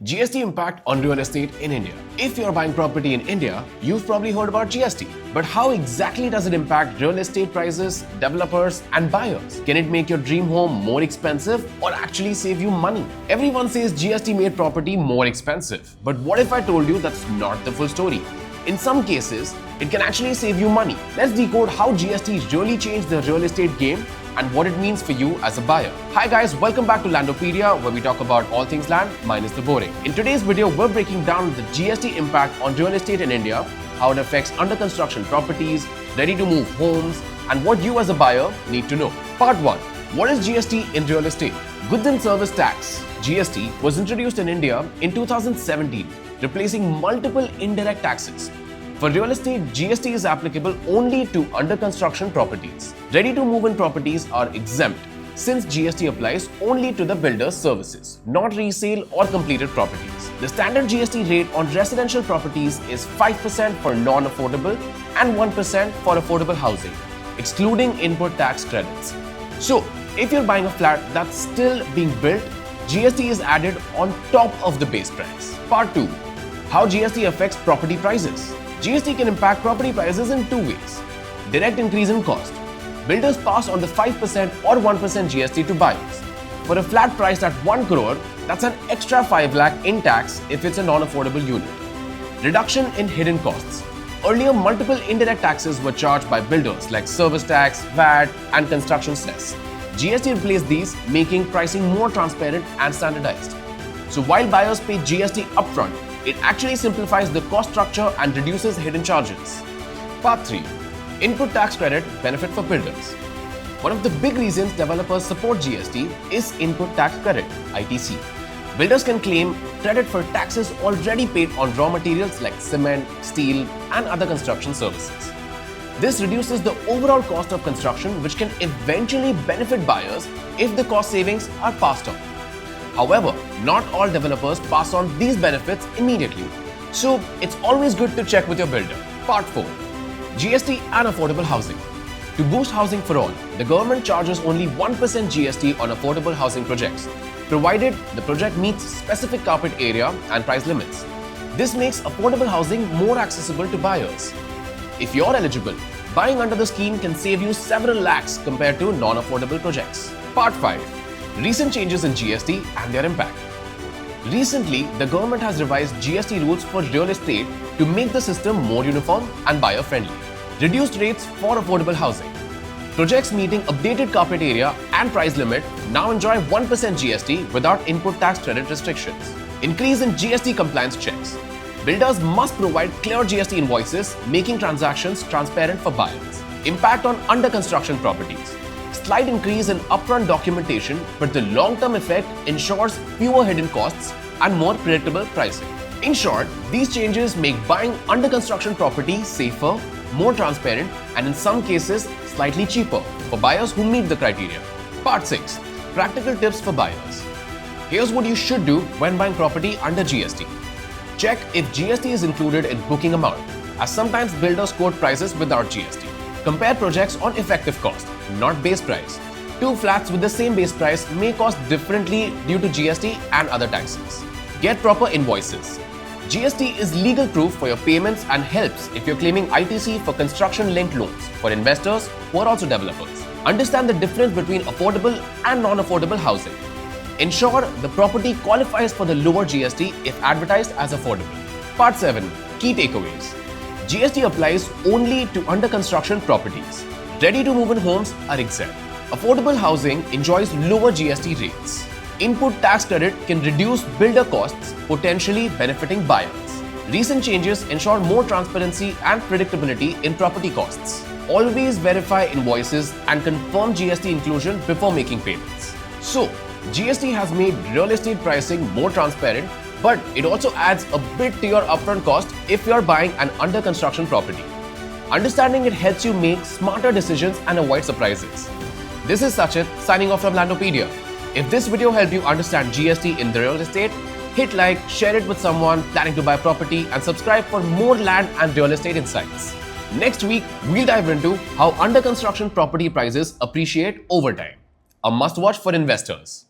GST impact on real estate in India. If you're buying property in India, you've probably heard about GST. But how exactly does it impact real estate prices, developers, and buyers? Can it make your dream home more expensive or actually save you money? Everyone says GST made property more expensive. But what if I told you that's not the full story? In some cases, it can actually save you money. Let's decode how GST really changed the real estate game and what it means for you as a buyer. Hi guys, welcome back to Landopedia, where we talk about all things land minus the boring. In today's video, we're breaking down the GST impact on real estate in India, how it affects under construction properties, ready to move homes, and what you as a buyer need to know. Part 1. What is GST in real estate? Goods and Service Tax (GST) was introduced in India in 2017, replacing multiple indirect taxes. For real estate, GST is applicable only to under construction properties. Ready to move in properties are exempt, since GST applies only to the builder's services, not resale or completed properties. The standard GST rate on residential properties is 5% for non-affordable and 1% for affordable housing, excluding input tax credits. So, if you're buying a flat that's still being built, GST is added on top of the base price. Part 2. How GST affects property prices. GST can impact property prices in two ways. Direct increase in cost. Builders pass on the 5% or 1% GST to buyers. For a flat priced at 1 crore, that's an extra 5 lakh in tax if it's a non-affordable unit. Reduction in hidden costs. Earlier, multiple indirect taxes were charged by builders like service tax, VAT, and construction cess. GST replaced these, making pricing more transparent and standardized. So while buyers pay GST upfront, it actually simplifies the cost structure and reduces hidden charges. Part 3. Input tax credit benefit for builders. One of the big reasons developers support GST is input tax credit (ITC). Builders can claim credit for taxes already paid on raw materials like cement, steel, and other construction services. This reduces the overall cost of construction, which can eventually benefit buyers if the cost savings are passed on. However, not all developers pass on these benefits immediately, so it's always good to check with your builder. Part 4. GST and affordable housing. To boost housing for all, the government charges only 1% GST on affordable housing projects, provided the project meets specific carpet area and price limits. This makes affordable housing more accessible to buyers. If you're eligible, buying under the scheme can save you several lakhs compared to non-affordable projects. Part 5. Recent changes in GST and their impact. Recently, the government has revised GST rules for real estate to make the system more uniform and buyer-friendly. Reduced rates for affordable housing. Projects meeting updated carpet area and price limit now enjoy 1% GST without input tax credit restrictions. Increase in GST compliance checks. Builders must provide clear GST invoices, making transactions transparent for buyers. Impact on under construction properties. Slight increase in upfront documentation, but the long-term effect ensures fewer hidden costs and more predictable pricing. In short, these changes make buying under construction property safer, more transparent, and in some cases, slightly cheaper for buyers who meet the criteria. Part 6. Practical tips for buyers. Here's what you should do when buying property under GST. Check if GST is included in booking amount, as sometimes builders quote prices without GST. Compare projects on effective cost, not base price. Two flats with the same base price may cost differently due to GST and other taxes. Get proper invoices. GST is legal proof for your payments and helps if you're claiming ITC for construction-linked loans for investors who are also developers. Understand the difference between affordable and non-affordable housing. Ensure the property qualifies for the lower GST if advertised as affordable. Part 7. Key takeaways. GST applies only to under construction properties. Ready to move in homes are exempt. Affordable housing enjoys lower GST rates. Input tax credit can reduce builder costs, potentially benefiting buyers. Recent changes ensure more transparency and predictability in property costs. Always verify invoices and confirm GST inclusion before making payments. So, GST has made real estate pricing more transparent, but it also adds a bit to your upfront cost if you're buying an under construction property. Understanding it helps you make smarter decisions and avoid surprises. This is Sachin signing off from Landopedia. If this video helped you understand GST in the real estate, hit like, share it with someone planning to buy property, and subscribe for more land and real estate insights. Next week, we'll dive into how under construction property prices appreciate over time. A must watch for investors.